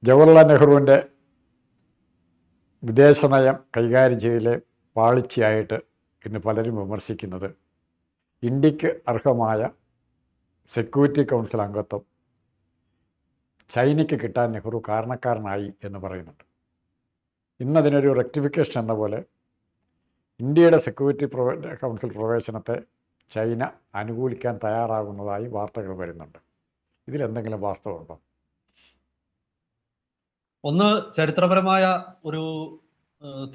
ജവഹർലാൽ നെഹ്റുവിൻ്റെ വിദേശനയം കൈകാര്യം ചെയ്തതിലെ പാളിച്ചയായിട്ട് ഇന്ന് പലരും വിമർശിക്കുന്നത് ഇന്ത്യക്ക് അർഹമായ സെക്യൂരിറ്റി കൗൺസിൽ അംഗത്വം ചൈനയ്ക്ക് കിട്ടാൻ നെഹ്റു കാരണക്കാരനായി എന്ന് പറയുന്നുണ്ട്. ഇന്നതിനൊരു റെക്ടിഫിക്കേഷൻ എന്ന പോലെ ഇന്ത്യയുടെ സെക്യൂരിറ്റി കൗൺസിൽ പ്രവേശനത്തെ ചൈന അനുകൂലിക്കാൻ തയ്യാറാകുന്നതായി വാർത്തകൾ വരുന്നുണ്ട്. ഇതിലെന്തെങ്കിലും വാസ്തവമുണ്ടോ? ഒന്ന്, ചരിത്രപരമായ ഒരു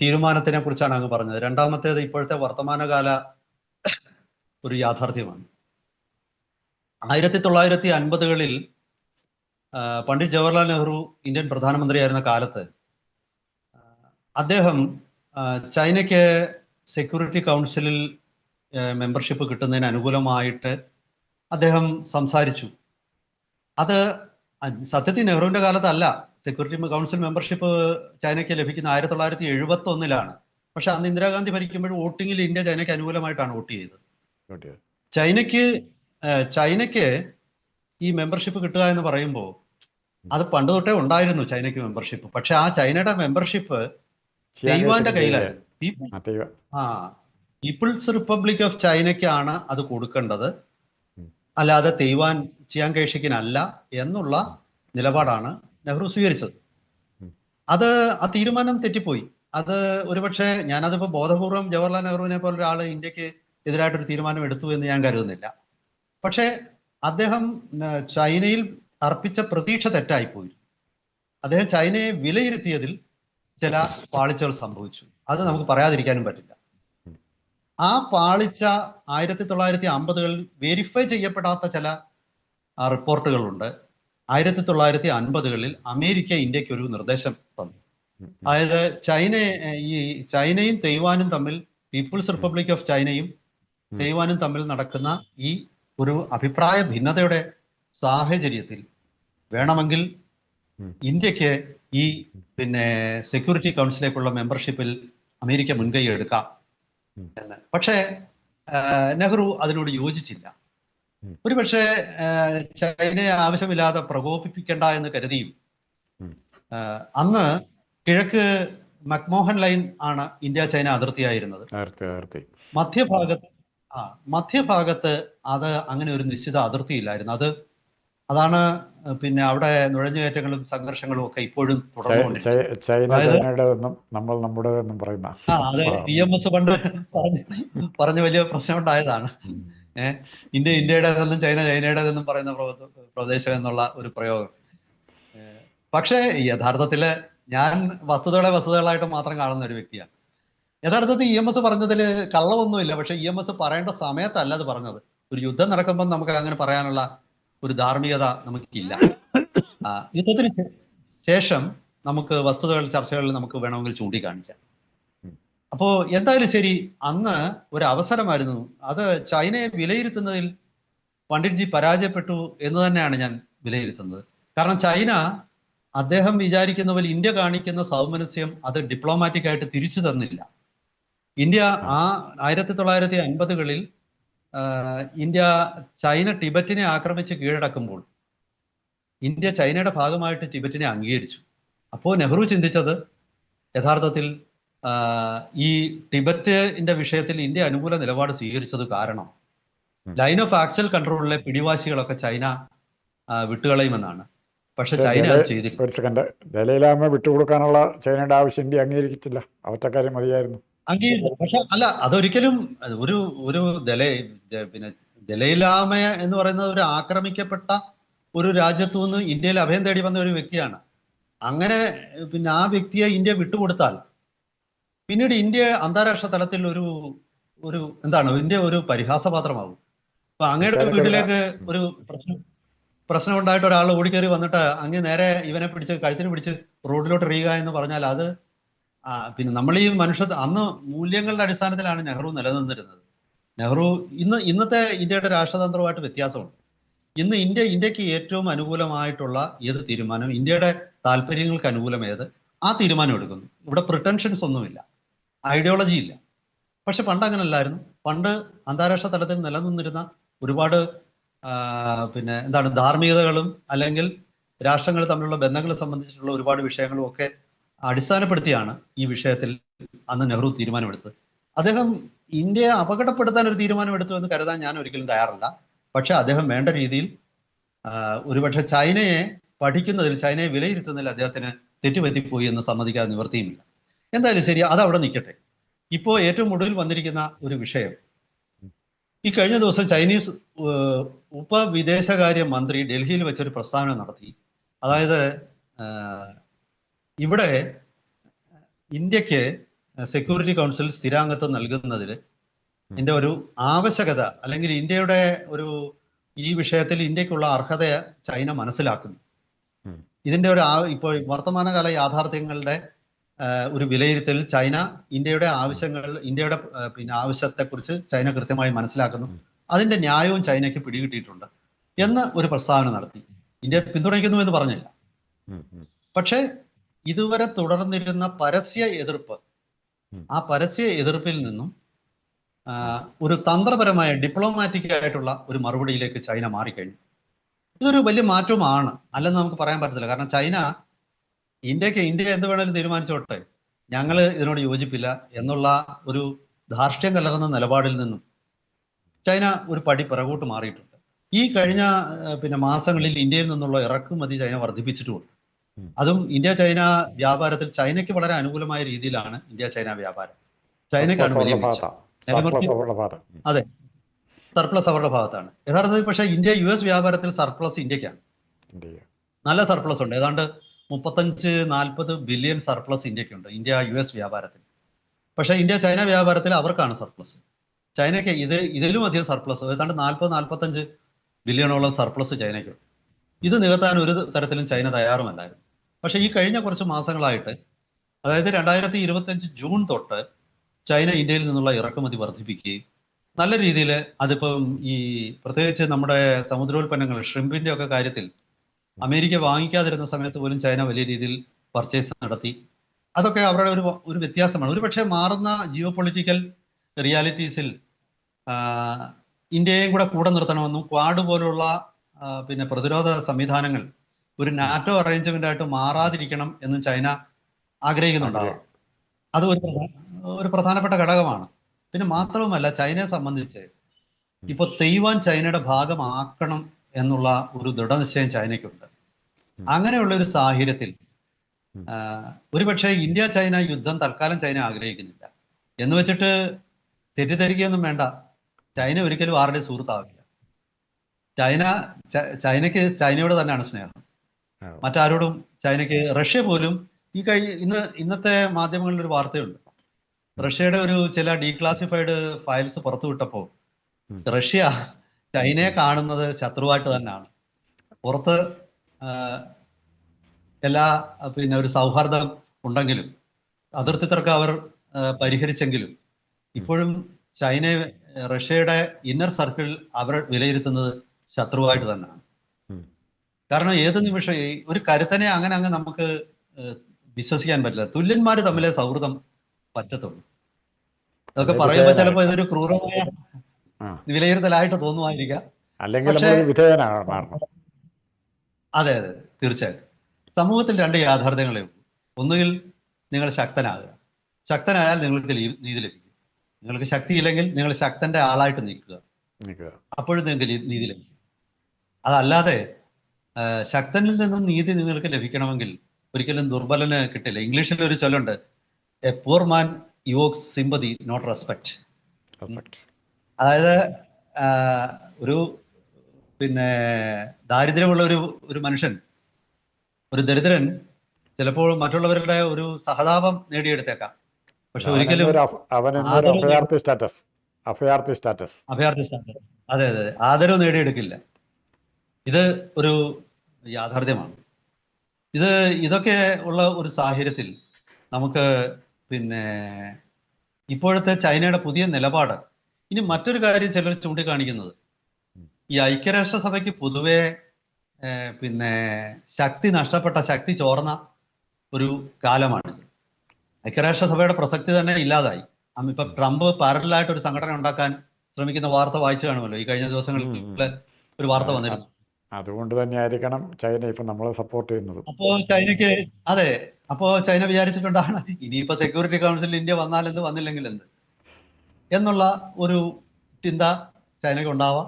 തീരുമാനത്തിനെ കുറിച്ചാണ് അങ്ങ് പറഞ്ഞത്. രണ്ടാമത്തേത് ഇപ്പോഴത്തെ വർത്തമാനകാല ഒരു യാഥാർത്ഥ്യമാണ്. 1950-കളിൽ പണ്ഡിറ്റ് ജവഹർലാൽ നെഹ്റു ഇന്ത്യൻ പ്രധാനമന്ത്രിയായിരുന്ന കാലത്ത് അദ്ദേഹം ചൈനയ്ക്ക് സെക്യൂരിറ്റി കൗൺസിലിൽ മെമ്പർഷിപ്പ് കിട്ടുന്നതിന് അനുകൂലമായിട്ട് അദ്ദേഹം സംസാരിച്ചു. അത് സത്യത്തിൽ നെഹ്റുവിൻ്റെ കാലത്തല്ല സെക്യൂരിറ്റി കൗൺസിൽ മെമ്പർഷിപ്പ് ചൈനയ്ക്ക് ലഭിക്കുന്ന 1971-ലാണ്. പക്ഷെ അന്ന് ഇന്ദിരാഗാന്ധി ഭരിക്കുമ്പോൾ വോട്ടിങ്ങിൽ ഇന്ത്യ ചൈനയ്ക്ക് അനുകൂലമായിട്ടാണ് വോട്ട് ചെയ്തത്. ചൈനയ്ക്ക് ഈ മെമ്പർഷിപ്പ് കിട്ടുക എന്ന് പറയുമ്പോൾ അത് പണ്ട് തൊട്ടേ ഉണ്ടായിരുന്നു ചൈനയ്ക്ക് മെമ്പർഷിപ്പ്. പക്ഷെ ആ ചൈനയുടെ മെമ്പർഷിപ്പ് തൈവാന്റെ കയ്യിലായിരുന്നു. പീപ്പിൾസ് റിപ്പബ്ലിക് ഓഫ് ചൈനയ്ക്കാണ് അത് കൊടുക്കേണ്ടത്, അല്ലാതെ തൈവാൻ ചിയാങ് കൈഷക്കിനല്ല എന്നുള്ള നിലപാടാണ് നെഹ്റു സ്വീകരിച്ചത്. ആ തീരുമാനം തെറ്റിപ്പോയി. അത് ഒരുപക്ഷെ ഞാനതിപ്പോൾ ബോധപൂർവം ജവഹർലാൽ നെഹ്റുവിനെ പോലെ ഒരാൾ ഇന്ത്യക്ക് എതിരായിട്ടൊരു തീരുമാനം എടുത്തു എന്ന് ഞാൻ കരുതുന്നില്ല. പക്ഷേ അദ്ദേഹം ചൈനയിൽ അർപ്പിച്ച പ്രതീക്ഷ തെറ്റായിപ്പോയി. അദ്ദേഹം ചൈനയെ വിലയിരുത്തിയതിൽ ചില പാളിച്ചകൾ സംഭവിച്ചു. അത് നമുക്ക് പറയാതിരിക്കാനും പറ്റില്ല. ആ പാളിച്ച 1950-കളിൽ വെരിഫൈ ചെയ്യപ്പെടാത്ത ചില റിപ്പോർട്ടുകളുണ്ട്. 1950-കളിൽ അമേരിക്ക ഇന്ത്യക്ക് ഒരു നിർദ്ദേശം തന്നു. അതായത് ചൈനയും തൈവാനും തമ്മിൽ, പീപ്പിൾസ് റിപ്പബ്ലിക് ഓഫ് ചൈനയും തൈവാനും തമ്മിൽ നടക്കുന്ന ഈ ഒരു അഭിപ്രായ ഭിന്നതയുടെ സാഹചര്യത്തിൽ വേണമെങ്കിൽ ഇന്ത്യക്ക് ഈ സെക്യൂരിറ്റി കൗൺസിലേക്കുള്ള മെമ്പർഷിപ്പിൽ അമേരിക്ക മുൻകൈ എടുക്കാം എന്ന്. പക്ഷേ നെഹ്റു അതിനോട് യോജിച്ചില്ല. ഒരുപക്ഷെ ചൈനയെ ആവശ്യമില്ലാതെ പ്രകോപിപ്പിക്കേണ്ട എന്ന് കരുതിയും അന്ന് കിഴക്ക് മക്മോഹൻ ലൈൻ ആണ് ഇന്ത്യ ചൈന അതിർത്തിയായിരുന്നത്. മധ്യഭാഗത്ത് അത് അങ്ങനെ ഒരു നിശ്ചിത അതിർത്തിയില്ലായിരുന്നു. അതാണ് അവിടെ നുഴഞ്ഞുകയറ്റങ്ങളും സംഘർഷങ്ങളും ഒക്കെ ഇപ്പോഴും അതെ, EMS പണ്ട് പറഞ്ഞ വലിയ പ്രശ്നം ഉണ്ടായതാണ്. ഇന്ത്യ ഇന്ത്യയുടേതെന്നും ചൈന ചൈനയുടേതെന്നും പറയുന്ന പ്രദേശം എന്നുള്ള ഒരു പ്രയോഗം. പക്ഷേ യഥാർത്ഥത്തില് ഞാൻ വസ്തുതകളായിട്ട് മാത്രം കാണുന്ന ഒരു വ്യക്തിയാണ്. യഥാർത്ഥത്തിൽ EMS പറഞ്ഞതിൽ കള്ളമൊന്നുമില്ല. പക്ഷെ EMS പറയേണ്ട സമയത്തല്ല അത് പറഞ്ഞത്. ഒരു യുദ്ധം നടക്കുമ്പോൾ നമുക്ക് അങ്ങനെ പറയാനുള്ള ഒരു ധാർമ്മികത നമുക്കില്ല. യുദ്ധത്തിന് ശേഷം നമുക്ക് ചർച്ചകളിൽ നമുക്ക് വേണമെങ്കിൽ ചൂണ്ടിക്കാണിക്കാം. അപ്പോൾ എന്തായാലും ശരി, അന്ന് ഒരു അവസരമായിരുന്നു. അത് ചൈനയെ വിലയിരുത്തുന്നതിൽ പണ്ഡിറ്റ്ജി പരാജയപ്പെട്ടു എന്ന് തന്നെയാണ് ഞാൻ വിലയിരുത്തുന്നത്. കാരണം ചൈന അദ്ദേഹം വിചാരിക്കുന്ന പോലെ ഇന്ത്യ കാണിക്കുന്ന സൗമനസ്യം അത് ഡിപ്ലോമാറ്റിക് ആയിട്ട് തിരിച്ചു തന്നില്ല. ഇന്ത്യ 1950-കളിൽ ഇന്ത്യ ചൈന ടിബറ്റിനെ ആക്രമിച്ച് കീഴടക്കുമ്പോൾ ഇന്ത്യ ചൈനയുടെ ഭാഗമായിട്ട് ടിബറ്റിനെ അംഗീകരിച്ചു. അപ്പോൾ നെഹ്റു ചിന്തിച്ചത് യഥാർത്ഥത്തിൽ ഈ ടിബറ്റിന്റെ വിഷയത്തിൽ ഇന്ത്യ അനുകൂല നിലപാട് സ്വീകരിച്ചത് കാരണം ലൈൻ ഓഫ് ആക്ച്വൽ കൺട്രോളിലെ പിടിവാശികളൊക്കെ ചൈന വിട്ടുകളയുമെന്നാണ്. പക്ഷെ ചൈന അത് ചെയ്തില്ല. ദലൈലാമ വിട്ടുകൊടുക്കാനുള്ള ചൈനയുടെ ആവശ്യം ഇന്ത്യ അംഗീകരിച്ചില്ല. അവരുടെ കാര്യം മതിയായിരുന്നു. അംഗീകരിച്ചു. പക്ഷെ അല്ല, അതൊരിക്കലും ഒരു ദലൈലാമ എന്ന് പറയുന്നത് ഒരു ആക്രമിക്കപ്പെട്ട ഒരു രാജ്യത്തു നിന്ന് ഇന്ത്യയിൽ അഭയം തേടി വന്ന ഒരു വ്യക്തിയാണ്. അങ്ങനെ ആ വ്യക്തിയെ ഇന്ത്യ വിട്ടുകൊടുത്താൽ പിന്നീട് ഇന്ത്യ അന്താരാഷ്ട്ര തലത്തിൽ ഇന്ത്യ ഒരു പരിഹാസപാത്രമാകും. അപ്പൊ അങ്ങയുടെ വീട്ടിലേക്ക് ഒരു പ്രശ്നം ഉണ്ടായിട്ട് ഒരാൾ ഓടിക്കയറി വന്നിട്ട് അങ്ങ് നേരെ ഇവനെ കഴുത്തിന് പിടിച്ച് റോഡിലോട്ട് എറിയുക എന്ന് പറഞ്ഞാൽ അത് നമ്മൾ ഈ അന്ന് മൂല്യങ്ങളുടെ അടിസ്ഥാനത്തിലാണ് നെഹ്റു നിലനിന്നിരുന്നത്. ഇന്നത്തെ ഇന്ത്യയുടെ രാഷ്ട്രതന്ത്രവുമായിട്ട് വ്യത്യാസമുണ്ട്. ഇന്ന് ഇന്ത്യക്ക് ഏറ്റവും അനുകൂലമായിട്ടുള്ള ഏത് തീരുമാനം, ഇന്ത്യയുടെ താല്പര്യങ്ങൾക്ക് അനുകൂലം ആ തീരുമാനം എടുക്കുന്നു. ഇവിടെ പ്രിട്ടൻഷൻസ് ഒന്നുമില്ല, ഐഡിയോളജി ഇല്ല. പക്ഷെ പണ്ട് അങ്ങനല്ലായിരുന്നു. പണ്ട് അന്താരാഷ്ട്ര തലത്തിൽ നിലനിന്നിരുന്ന ഒരുപാട് ധാർമ്മികതകളും അല്ലെങ്കിൽ രാഷ്ട്രങ്ങൾ തമ്മിലുള്ള ബന്ധങ്ങളെ സംബന്ധിച്ചിട്ടുള്ള ഒരുപാട് വിഷയങ്ങളും ഒക്കെ അടിസ്ഥാനപ്പെടുത്തിയാണ് ഈ വിഷയത്തിൽ അന്ന് നെഹ്റു തീരുമാനമെടുത്തത്. അദ്ദേഹം ഇന്ത്യയെ അപകടപ്പെടുത്താൻ ഒരു തീരുമാനമെടുത്തു എന്ന് കരുതാൻ ഞാൻ ഒരിക്കലും തയ്യാറല്ല. പക്ഷെ അദ്ദേഹം വേണ്ട രീതിയിൽ ഒരുപക്ഷെ ചൈനയെ പഠിക്കുന്നതിൽ, ചൈനയെ വിലയിരുത്തുന്നതിൽ അദ്ദേഹത്തിന് തെറ്റുപറ്റിപ്പോയി എന്ന് സമ്മതിക്കാതെ നിവൃത്തിയുമില്ല. എന്തായാലും ശരി, അതവിടെ നിൽക്കട്ടെ. ഇപ്പോൾ ഏറ്റവും ഒടുവിൽ വന്നിരിക്കുന്ന ഒരു വിഷയം, ഈ കഴിഞ്ഞ ദിവസം ചൈനീസ് ഉപവിദേശകാര്യ മന്ത്രി ഡൽഹിയിൽ വെച്ചൊരു പ്രസ്താവന നടത്തി. അതായത് ഇവിടെ ഇന്ത്യക്ക് സെക്യൂരിറ്റി കൗൺസിൽ സ്ഥിരാംഗത്വം നൽകുന്നതിൽ ഇതിന്റെ ഒരു ആവശ്യകത, അല്ലെങ്കിൽ ഇന്ത്യയുടെ ഒരു ഈ വിഷയത്തിൽ ഇന്ത്യക്കുള്ള അർഹതയെ ചൈന മനസ്സിലാക്കുന്നു. ഇതിന്റെ ഒരു ഇപ്പോൾ വർത്തമാനകാല യാഥാർത്ഥ്യങ്ങളുടെ ഒരു വിലയിരുത്തൽ ചൈന ഇന്ത്യയുടെ ആവശ്യങ്ങൾ, ഇന്ത്യയുടെ ആവശ്യത്തെക്കുറിച്ച് ചൈന കൃത്യമായി മനസ്സിലാക്കുന്നു. അതിന്റെ ന്യായവും ചൈനയ്ക്ക് പിടികിട്ടിയിട്ടുണ്ട് എന്ന് ഒരു പ്രസ്താവന നടത്തി. ഇന്ത്യ പിന്തുണയ്ക്കുന്നു എന്ന് പറഞ്ഞില്ല. പക്ഷേ ഇതുവരെ തുടർന്നിരുന്ന പരസ്യ എതിർപ്പ്, ആ പരസ്യ എതിർപ്പിൽ നിന്നും ഒരു തന്ത്രപരമായ ഡിപ്ലോമാറ്റിക് ആയിട്ടുള്ള ഒരു മറുപടിയിലേക്ക് ചൈന മാറിക്കഴിഞ്ഞു. ഇതൊരു വലിയ മാറ്റവുമാണ്, അല്ലെന്ന് നമുക്ക് പറയാൻ പറ്റത്തില്ല. കാരണം ചൈന ഇന്ത്യ എന്ത് വേണേലും തീരുമാനിച്ചോട്ടെ, ഞങ്ങൾ ഇതിനോട് യോജിപ്പില്ല എന്നുള്ള ഒരു ധാർഷ്ട്യം കലർന്ന നിലപാടിൽ നിന്നും ചൈന ഒരു പടി പിറകോട്ട് മാറിയിട്ടുണ്ട്. ഈ കഴിഞ്ഞ മാസങ്ങളിൽ ഇന്ത്യയിൽ നിന്നുള്ള ഇറക്കുമതി ചൈന വർദ്ധിപ്പിച്ചിട്ടുമുണ്ട്. അതും ഇന്ത്യ ചൈന വ്യാപാരത്തിൽ ചൈനയ്ക്ക് വളരെ അനുകൂലമായ രീതിയിലാണ് ഇന്ത്യ ചൈന വ്യാപാരം. ചൈനയ്ക്കാണ് വലിയ അതെ, സർപ്ലസ് അവരുടെ ഭാഗത്താണ് യഥാർത്ഥത്തിൽ. പക്ഷേ ഇന്ത്യ US വ്യാപാരത്തിൽ സർപ്ലസ് ഇന്ത്യക്കാണ്. നല്ല സർപ്ലസ് ഉണ്ട്, ഏതാണ്ട് 35-40 ബില്യൺ സർപ്ലസ് ഇന്ത്യക്കുണ്ട് ഇന്ത്യ US വ്യാപാരത്തിൽ. പക്ഷേ ഇന്ത്യ ചൈന വ്യാപാരത്തിൽ അവർക്കാണ് സർപ്ലസ്. ചൈനയ്ക്ക് ഇതിലും അധികം സർപ്ലസ്, ഏതാണ്ട് 40-45 ബില്യണോളം സർപ്ലസ് ചൈനയ്ക്കുണ്ട്. ഇത് നികത്താൻ ഒരു തരത്തിലും ചൈന തയ്യാറുമല്ലായിരുന്നു. പക്ഷേ ഈ കഴിഞ്ഞ കുറച്ച് മാസങ്ങളായിട്ട്, അതായത് 2025 ജൂൺ തൊട്ട് ചൈന ഇന്ത്യയിൽ നിന്നുള്ള ഇറക്കുമതി വർദ്ധിപ്പിക്കുകയും നല്ല രീതിയിൽ അതിപ്പം പ്രത്യേകിച്ച് നമ്മുടെ സമുദ്രോൽപ്പന്നങ്ങൾ, ഷ്രിമ്പിന്റെ ഒക്കെ കാര്യത്തിൽ അമേരിക്ക വാങ്ങിക്കാതിരുന്ന സമയത്ത് പോലും ചൈന വലിയ രീതിയിൽ പർച്ചേസ് നടത്തി. അതൊക്കെ അവരുടെ ഒരു വ്യത്യാസമാണ്. ഒരുപക്ഷെ മാറുന്ന ജിയോ പൊളിറ്റിക്കൽ റിയാലിറ്റീസിൽ ഇന്ത്യയെയും കൂടെ നിർത്തണമെന്നും ക്വാഡ് പോലുള്ള പ്രതിരോധ സംവിധാനങ്ങൾ ഒരു നാറ്റോ അറേഞ്ച്മെന്റ് ആയിട്ട് മാറാതിരിക്കണം എന്നും ചൈന ആഗ്രഹിക്കുന്നുണ്ടാവാം. അത് ഒരു പ്രധാനപ്പെട്ട ഘടകമാണ്. പിന്നെ മാത്രവുമല്ല, ചൈനയെ സംബന്ധിച്ച് ഇപ്പോൾ തെയ്വാൻ ചൈനയുടെ ഭാഗമാക്കണം എന്നുള്ള ഒരു ദൃഢനിശ്ചയം ചൈനയ്ക്കുണ്ട്. അങ്ങനെയുള്ള ഒരു സാഹചര്യത്തിൽ ഒരുപക്ഷെ ഇന്ത്യ ചൈന യുദ്ധം തൽക്കാലം ചൈന ആഗ്രഹിക്കുന്നില്ല. എന്ന് വെച്ചിട്ട് തെറ്റിദ്ധരിക്കുകയൊന്നും വേണ്ട, ചൈന ഒരിക്കലും ആരുടെ സുഹൃത്താവില്ല. ചൈനയ്ക്ക് ചൈനയോട് തന്നെയാണ് സ്നേഹം, മറ്റാരോടും ചൈനയ്ക്ക്. റഷ്യ പോലും ഇന്നത്തെ മാധ്യമങ്ങളിൽ ഒരു വാർത്തയുണ്ട്. റഷ്യയുടെ ചില ഡീക്ലാസിഫൈഡ് ഫയൽസ് പുറത്തുവിട്ടപ്പോൾ റഷ്യ ചൈനയെ കാണുന്നത് ശത്രുവായിട്ട് തന്നെയാണ്. പുറത്ത് എല്ലാ ഒരു സൗഹാർദ്ദം ഉണ്ടെങ്കിലും, അതിർത്തി തർക്കം അവർ പരിഹരിച്ചെങ്കിലും ഇപ്പോഴും റഷ്യയുടെ ഇന്നർ സർക്കിൾ അവർ വിലയിരുത്തുന്നത് ശത്രുവായിട്ട് തന്നെയാണ്. കാരണം ഏത് നിമിഷം ഒരു കരുത്തനെ അങ്ങനെ നമുക്ക് വിശ്വസിക്കാൻ പറ്റില്ല. തുല്യന്മാര് തമ്മിലെ സൗഹൃദം പറ്റത്തുള്ളൂ. അതൊക്കെ പറയുമ്പോൾ ചിലപ്പോൾ ഇതൊരു ക്രൂരമായ വിലയിരുത്തലായിട്ട് തോന്നുമായിരിക്കാം. അതെ, തീർച്ചയായിട്ടും. സമൂഹത്തിൽ 2 യാഥാർത്ഥ്യങ്ങളേ ഉള്ളൂ. ഒന്നുകിൽ നിങ്ങൾ ശക്തനാകുക, ശക്തനായാൽ നിങ്ങൾക്ക് നീതി ലഭിക്കും. നിങ്ങൾക്ക് ശക്തിയില്ലെങ്കിൽ നിങ്ങൾ ശക്തന്റെ ആളായിട്ട് നിൽക്കുക, അപ്പോഴും നിങ്ങൾക്ക് നീതി ലഭിക്കും. അതല്ലാതെ ശക്തനിൽ നിന്നും നീതി നിങ്ങൾക്ക് ലഭിക്കണമെങ്കിൽ ഒരിക്കലും ദുർബലന് കിട്ടില്ല. ഇംഗ്ലീഷിൽ ഒരു ചൊല്ലുണ്ട്, a poor man evokes sympathy not respect. അതായത് ഒരു ദാരിദ്ര്യമുള്ള ഒരു മനുഷ്യൻ, ഒരു ദരിദ്രൻ ചിലപ്പോൾ മറ്റുള്ളവരുടെ ഒരു സഹതാപം നേടിയെടുത്തേക്കാം, പക്ഷെ ഒരിക്കലും അഭയാർത്ഥി സ്റ്റാറ്റസ് അതെ ആദരവ് നേടിയെടുക്കില്ല. ഇത് ഒരു യാഥാർത്ഥ്യമാണ്. ഇതൊക്കെ ഉള്ള ഒരു സാഹചര്യത്തിൽ നമുക്ക് ഇപ്പോഴത്തെ ചൈനയുടെ പുതിയ നിലപാട്. ഇനി മറ്റൊരു കാര്യം ചിലർ ചൂണ്ടിക്കാണിക്കുന്നത്, ഈ ഐക്യരാഷ്ട്രസഭയ്ക്ക് പൊതുവെ ശക്തി നഷ്ടപ്പെട്ട, ശക്തി ചോർന്ന ഒരു കാലമാണ്. ഐക്യരാഷ്ട്രസഭയുടെ പ്രസക്തി തന്നെ ഇല്ലാതായി. ഇപ്പൊ ട്രംപ് പാരലായിട്ട് ഒരു സംഘടന ഉണ്ടാക്കാൻ ശ്രമിക്കുന്ന വാർത്ത വായിച്ചു കാണുമല്ലോ. ഈ കഴിഞ്ഞ ദിവസങ്ങളിൽ ഒരു വാർത്ത വന്നിരുന്നു. അതുകൊണ്ട് തന്നെയായിരിക്കണം ചൈന ഇപ്പം നമ്മളെ സപ്പോർട്ട് ചെയ്യുന്നത്. അപ്പോ ചൈനയ്ക്ക് അതെ, അപ്പോ ചൈന വിചാരിച്ചിട്ടുണ്ടാണ് ഇനിയിപ്പോ സെക്യൂരിറ്റി കൗൺസിലിൽ ഇന്ത്യ വന്നാലെന്ത് വന്നില്ലെങ്കിൽ എന്ത് എന്നുള്ള ഒരു ചിന്ത ചൈനയ്ക്ക് ഉണ്ടാവാം.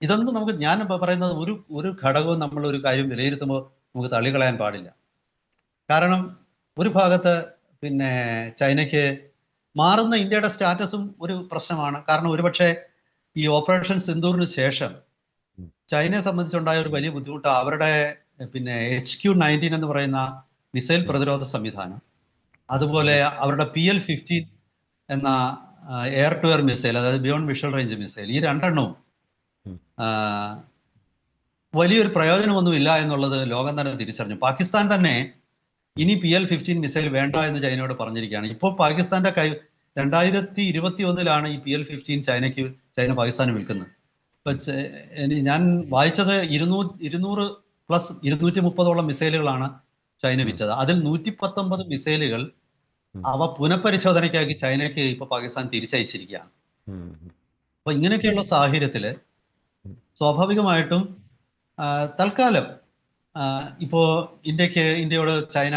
ഇതൊന്നും നമുക്ക്, ഞാൻ ഇപ്പൊ പറയുന്നത്, ഒരു ഘടകവും നമ്മൾ ഒരു കാര്യം വിലയിരുത്തുമ്പോൾ നമുക്ക് തള്ളിക്കളയാൻ പാടില്ല. കാരണം ഒരു ഭാഗത്ത് പിന്നെ ചൈനയ്ക്ക് മാറുന്ന ഇന്ത്യയുടെ സ്റ്റാറ്റസും ഒരു പ്രശ്നമാണ്. കാരണം ഒരുപക്ഷെ ഈ ഓപ്പറേഷൻ സിന്ദൂറിന് ശേഷം ചൈനയെ സംബന്ധിച്ചുണ്ടായ ഒരു വലിയ ബുദ്ധിമുട്ട് അവരുടെ പിന്നെ HQ-19 എന്ന് പറയുന്ന മിസൈൽ പ്രതിരോധ സംവിധാനം, അതുപോലെ അവരുടെ PL-15 എന്ന എയർ ടു എയർ മിസൈൽ, അതായത് ബിയോണ്ട് വിഷ്വൽ റേഞ്ച് മിസൈൽ, ഈ രണ്ടെണ്ണവും വലിയൊരു പ്രയോജനമൊന്നുമില്ല എന്നുള്ളത് ലോകം തന്നെ തിരിച്ചറിഞ്ഞു. പാകിസ്ഥാൻ തന്നെ ഇനി PL-15 മിസൈൽ വേണ്ട എന്ന് ചൈനയോട് പറഞ്ഞിരിക്കുകയാണ്. ഇപ്പോൾ പാകിസ്ഥാന്റെ 2021 ഈ PL-15 ചൈന പാകിസ്ഥാന് വിൽക്കുന്നത്. ഇപ്പൊ ഞാൻ വായിച്ചത് 200 പ്ലസ് 230ഓളം മിസൈലുകളാണ് ചൈന വിറ്റത്. അതിൽ 119 മിസൈലുകൾ അവ പുനഃപരിശോധനയ്ക്കാക്കി ചൈനയ്ക്ക് ഇപ്പൊ പാകിസ്ഥാൻ തിരിച്ചയച്ചിരിക്കുകയാണ്. അപ്പൊ ഇങ്ങനെയൊക്കെയുള്ള സാഹചര്യത്തില് സ്വാഭാവികമായിട്ടും തൽക്കാലം ഇപ്പോ ഇന്ത്യയോട് ചൈന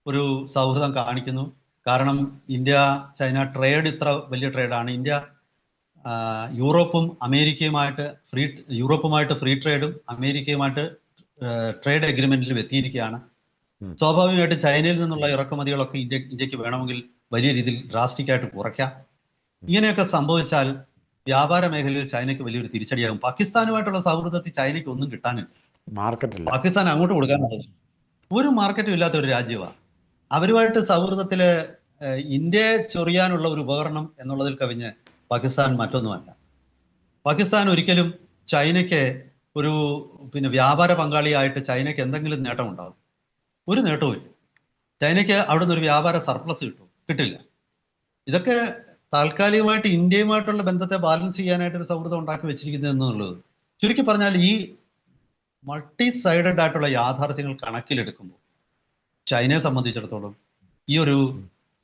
ഒരു സൗഹൃദം കാണിക്കുന്നു. കാരണം ഇന്ത്യ ചൈന ട്രേഡ് ഇത്ര വലിയ ട്രേഡാണ്. ഇന്ത്യ യൂറോപ്പുമായിട്ട് ഫ്രീ ട്രേഡും അമേരിക്കയുമായിട്ട് ട്രേഡ് എഗ്രിമെന്റിലും എത്തിയിരിക്കുകയാണ്. സ്വാഭാവികമായിട്ട് ചൈനയിൽ നിന്നുള്ള ഇറക്കുമതികളൊക്കെ ഇന്ത്യക്ക് വേണമെങ്കിൽ വലിയ രീതിയിൽ ഡ്രാസ്റ്റിക് ആയിട്ട് കുറയ്ക്കാം. ഇങ്ങനെയൊക്കെ സംഭവിച്ചാൽ വ്യാപാര മേഖലയിൽ ചൈനയ്ക്ക് വലിയൊരു തിരിച്ചടിയാകും. പാകിസ്ഥാനുമായിട്ടുള്ള സൗഹൃദത്തിൽ ചൈനയ്ക്ക് ഒന്നും കിട്ടാനില്ല, മാർക്കറ്റില്ല. പാകിസ്ഥാൻ അങ്ങോട്ട് കൊടുക്കാനുള്ളത് ഒരു മാർക്കറ്റും ഇല്ലാത്ത ഒരു രാജ്യമാണ്. അവരുമായിട്ട് സൗഹൃദത്തില് ഇന്ത്യയെ ചൊറിയാനുള്ള ഒരു ഉപകരണം എന്നുള്ളതിൽ കവിഞ്ഞ് പാകിസ്ഥാൻ മറ്റൊന്നുമല്ല. പാകിസ്ഥാൻ ഒരിക്കലും ചൈനയ്ക്ക് ഒരു വ്യാപാര പങ്കാളിയായിട്ട് ചൈനയ്ക്ക് എന്തെങ്കിലും നേട്ടം ഉണ്ടാകും? ഒരു നേട്ടവും ഇല്ല. ചൈനയ്ക്ക് അവിടെ നിന്ന് ഒരു വ്യാപാര സർപ്ലസ് കിട്ടില്ല. ഇതൊക്കെ താൽക്കാലികമായിട്ട് ഇന്ത്യയുമായിട്ടുള്ള ബന്ധത്തെ ബാലൻസ് ചെയ്യാനായിട്ട് ഒരു സൗഹൃദം ഉണ്ടാക്കി വെച്ചിരിക്കുന്നത് എന്നുള്ളത്. ചുരുക്കി പറഞ്ഞാൽ ഈ മൾട്ടി സൈഡഡ് ആയിട്ടുള്ള യാഥാർത്ഥ്യങ്ങൾ കണക്കിലെടുക്കുമ്പോൾ ചൈനയെ സംബന്ധിച്ചിടത്തോളം ഈ ഒരു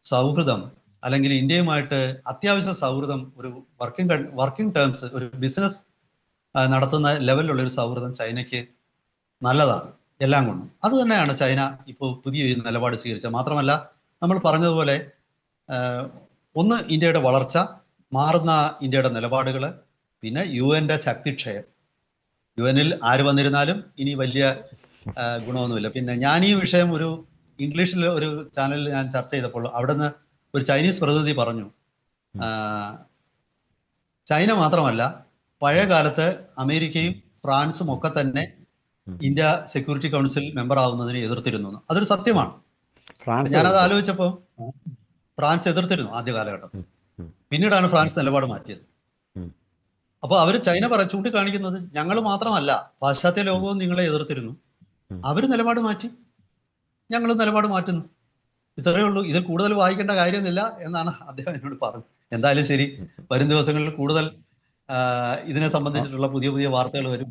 സൗഹൃദം, അല്ലെങ്കിൽ ഇന്ത്യയുമായിട്ട് അത്യാവശ്യ സൗഹൃദം, ഒരു വർക്കിംഗ് ടേംസ്, ഒരു ബിസിനസ് നടത്തുന്ന ലെവലിലുള്ള ഒരു സൗഹൃദം ചൈനയ്ക്ക് നല്ലതാണ് എല്ലാം കൊണ്ടും. അത് തന്നെയാണ് ചൈന ഇപ്പോൾ പുതിയ നിലപാട് സ്വീകരിച്ചത്. മാത്രമല്ല, നമ്മൾ പറഞ്ഞതുപോലെ ഒന്ന് ഇന്ത്യയുടെ വളർച്ച, മാറുന്ന ഇന്ത്യയുടെ നിലപാടുകൾ, പിന്നെ UN ശക്തിക്ഷയം. UN ആര് വന്നിരുന്നാലും ഇനി വലിയ ഗുണമൊന്നുമില്ല. പിന്നെ ഞാൻ ഈ വിഷയം ഒരു ഇംഗ്ലീഷിൽ ഒരു ചാനലിൽ ഞാൻ ചർച്ച ചെയ്തപ്പോൾ അവിടുന്ന് ഒരു ചൈനീസ് പ്രതിനിധി പറഞ്ഞു, ചൈന മാത്രമല്ല, പഴയ കാലത്ത് അമേരിക്കയും ഫ്രാൻസും ഒക്കെ തന്നെ ഇന്ത്യ സെക്യൂരിറ്റി കൗൺസിൽ മെമ്പർ ആവുന്നതിനെ എതിർത്തിരുന്നു. അതൊരു സത്യമാണ്. ഞാനത് ആലോചിച്ചപ്പോൾ ഫ്രാൻസ് എതിർത്തിരുന്നു ആദ്യ കാലഘട്ടം. പിന്നീടാണ് ഫ്രാൻസ് നിലപാട് മാറ്റിയത്. അപ്പോൾ ചൈന ചൂണ്ടിക്കാണിക്കുന്നത് ഞങ്ങൾ മാത്രമല്ല, പാശ്ചാത്യ ലോകവും നിങ്ങളെ എതിർത്തിരുന്നു, അവർ നിലപാട് മാറ്റി, ഞങ്ങൾ നിലപാട് മാറ്റുന്നു. ഇത്രയേ ഉള്ളൂ. ഇതിൽ കൂടുതൽ വായിക്കേണ്ട കാര്യമൊന്നുമില്ല എന്നാണ് അദ്ദേഹം എന്നോട് പറഞ്ഞത്. എന്തായാലും ശരി, വരും ദിവസങ്ങളിൽ കൂടുതൽ ഇതിനെ സംബന്ധിച്ചിട്ടുള്ള പുതിയ വാർത്തകൾ വരും.